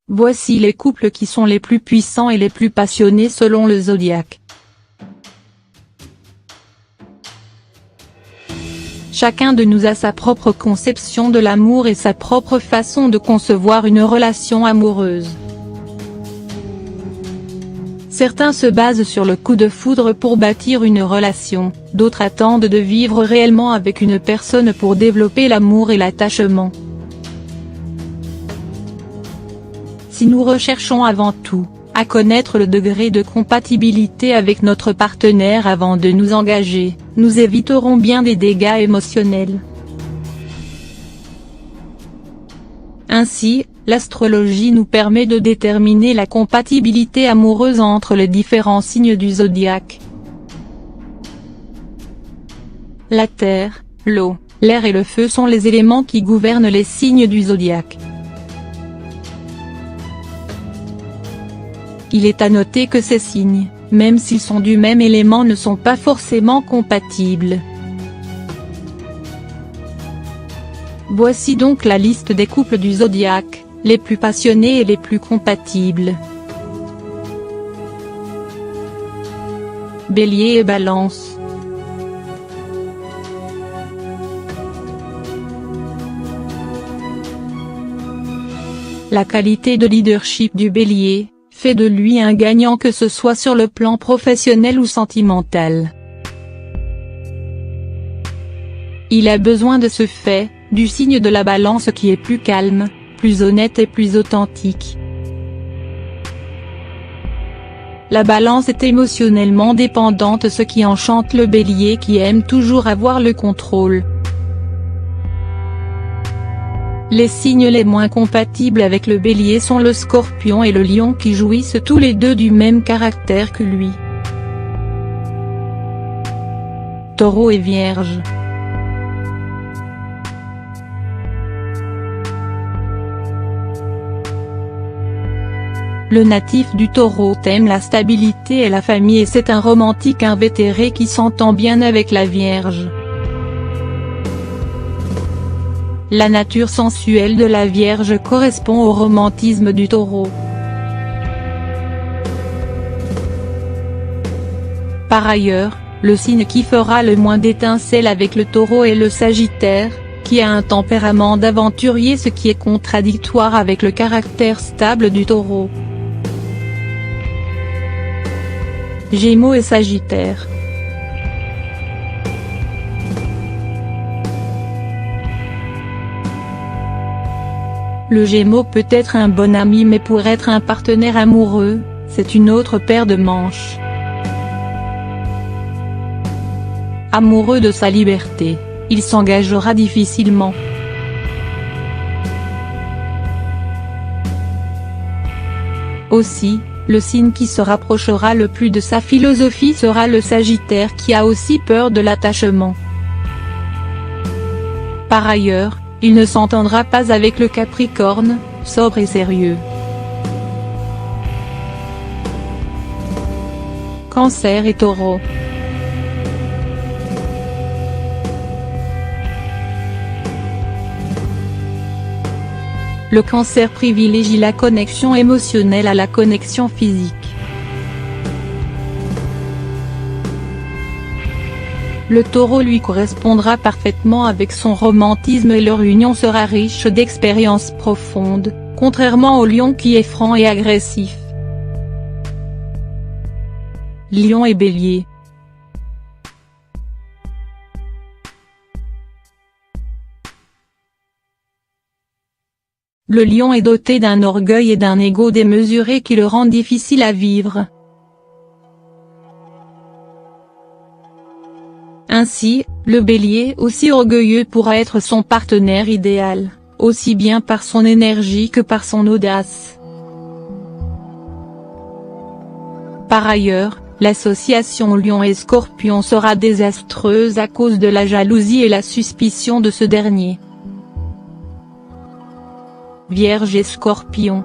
Voici les couples qui sont les plus puissants et les plus passionnés selon le zodiaque. Chacun de nous a sa propre conception de l'amour et sa propre façon de concevoir une relation amoureuse. Certains se basent sur le coup de foudre pour bâtir une relation, d'autres attendent de vivre réellement avec une personne pour développer l'amour et l'attachement. Si nous recherchons avant tout à connaître le degré de compatibilité avec notre partenaire avant de nous engager, nous éviterons bien des dégâts émotionnels. Ainsi, l'astrologie nous permet de déterminer la compatibilité amoureuse entre les différents signes du zodiaque. La terre, l'eau, l'air et le feu sont les éléments qui gouvernent les signes du zodiaque. Il est à noter que ces signes, même s'ils sont du même élément, ne sont pas forcément compatibles. Voici donc la liste des couples du zodiaque, les plus passionnés et les plus compatibles. Bélier et Balance. La qualité de leadership du Bélier fait de lui un gagnant, que ce soit sur le plan professionnel ou sentimental. Il a besoin de ce fait, du signe de la Balance qui est plus calme, plus honnête et plus authentique. La Balance est émotionnellement dépendante, ce qui enchante le Bélier qui aime toujours avoir le contrôle. Les signes les moins compatibles avec le Bélier sont le Scorpion et le Lion, qui jouissent tous les deux du même caractère que lui. Taureau et Vierge. Le natif du Taureau aime la stabilité et la famille, et c'est un romantique invétéré qui s'entend bien avec la Vierge. La nature sensuelle de la Vierge correspond au romantisme du Taureau. Par ailleurs, le signe qui fera le moins d'étincelles avec le Taureau est le Sagittaire, qui a un tempérament d'aventurier, ce qui est contradictoire avec le caractère stable du Taureau. Gémeaux et Sagittaire. Le Gémeaux peut être un bon ami, mais pour être un partenaire amoureux, c'est une autre paire de manches. Amoureux de sa liberté, il s'engagera difficilement. Aussi, le signe qui se rapprochera le plus de sa philosophie sera le Sagittaire, qui a aussi peur de l'attachement. Par ailleurs, il ne s'entendra pas avec le Capricorne, sobre et sérieux. Cancer et Taureau. Le Cancer privilégie la connexion émotionnelle à la connexion physique. Le Taureau lui correspondra parfaitement avec son romantisme et leur union sera riche d'expériences profondes, contrairement au Lion qui est franc et agressif. Lion et Bélier. Le Lion est doté d'un orgueil et d'un ego démesuré qui le rend difficile à vivre. Ainsi, le Bélier, aussi orgueilleux, pourra être son partenaire idéal, aussi bien par son énergie que par son audace. Par ailleurs, l'association Lion et Scorpion sera désastreuse à cause de la jalousie et la suspicion de ce dernier. Vierge et Scorpion.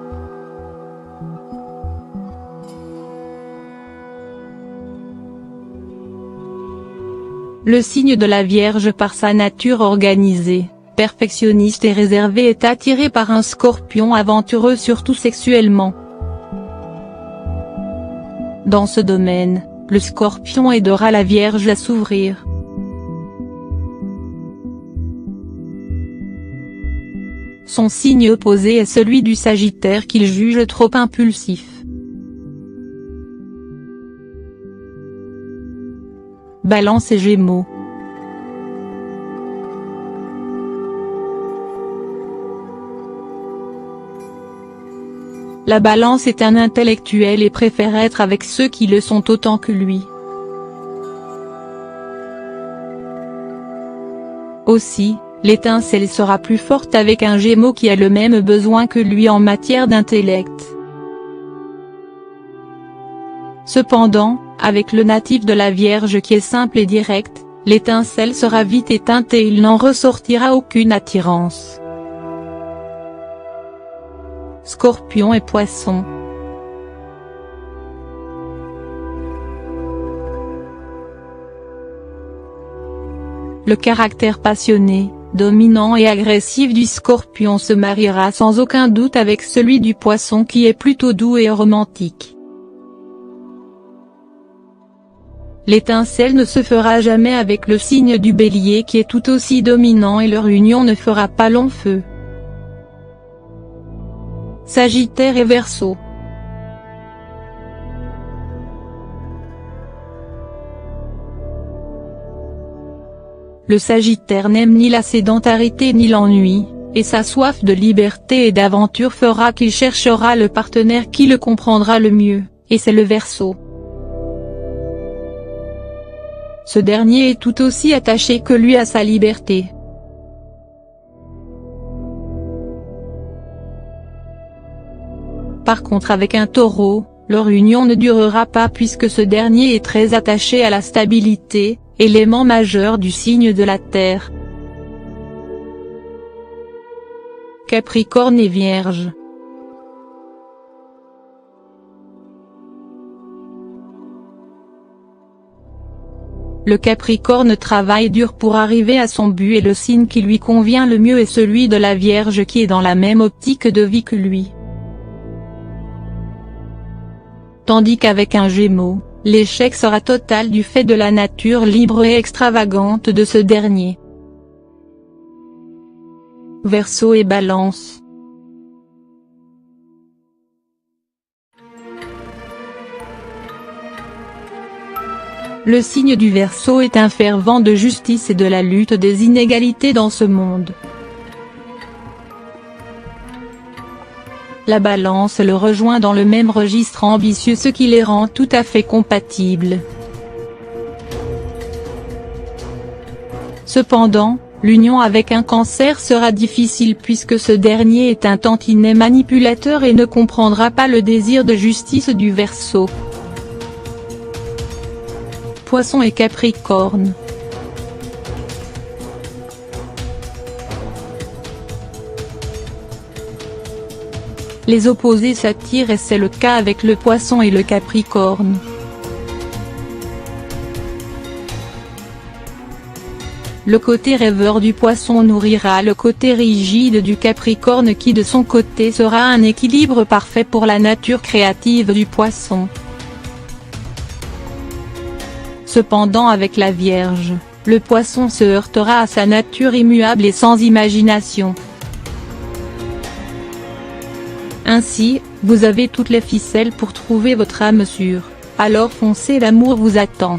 Le signe de la Vierge par sa nature organisée, perfectionniste et réservée est attiré par un Scorpion aventureux surtout sexuellement. Dans ce domaine, le Scorpion aidera la Vierge à s'ouvrir. Son signe opposé est celui du Sagittaire qu'il juge trop impulsif. Balance et Gémeaux. La Balance est un intellectuel et préfère être avec ceux qui le sont autant que lui. Aussi, l'étincelle sera plus forte avec un Gémeaux qui a le même besoin que lui en matière d'intellect. Cependant, avec le natif de la Vierge qui est simple et direct, l'étincelle sera vite éteinte et il n'en ressortira aucune attirance. Scorpion et Poisson. Le caractère passionné, dominant et agressif du Scorpion se mariera sans aucun doute avec celui du Poisson qui est plutôt doux et romantique. L'étincelle ne se fera jamais avec le signe du Bélier qui est tout aussi dominant et leur union ne fera pas long feu. Sagittaire et Verseau. Le Sagittaire n'aime ni la sédentarité ni l'ennui, et sa soif de liberté et d'aventure fera qu'il cherchera le partenaire qui le comprendra le mieux, et c'est le Verseau. Ce dernier est tout aussi attaché que lui à sa liberté. Par contre avec un Taureau, leur union ne durera pas puisque ce dernier est très attaché à la stabilité, élément majeur du signe de la Terre. Capricorne et Vierge. Le Capricorne travaille dur pour arriver à son but et le signe qui lui convient le mieux est celui de la Vierge qui est dans la même optique de vie que lui. Tandis qu'avec un Gémeaux, l'échec sera total du fait de la nature libre et extravagante de ce dernier. Verseau et Balance. Le signe du Verseau est un fervent de justice et de la lutte des inégalités dans ce monde. La Balance le rejoint dans le même registre ambitieux ce qui les rend tout à fait compatibles. Cependant, l'union avec un Cancer sera difficile puisque ce dernier est un tantinet manipulateur et ne comprendra pas le désir de justice du Verseau. Poisson et Capricorne. Les opposés s'attirent et c'est le cas avec le Poisson et le Capricorne. Le côté rêveur du Poisson nourrira le côté rigide du Capricorne qui de son côté sera un équilibre parfait pour la nature créative du Poisson. Cependant avec la Vierge, le Poisson se heurtera à sa nature immuable et sans imagination. Ainsi, vous avez toutes les ficelles pour trouver votre âme sûre, alors foncez, l'amour vous attend.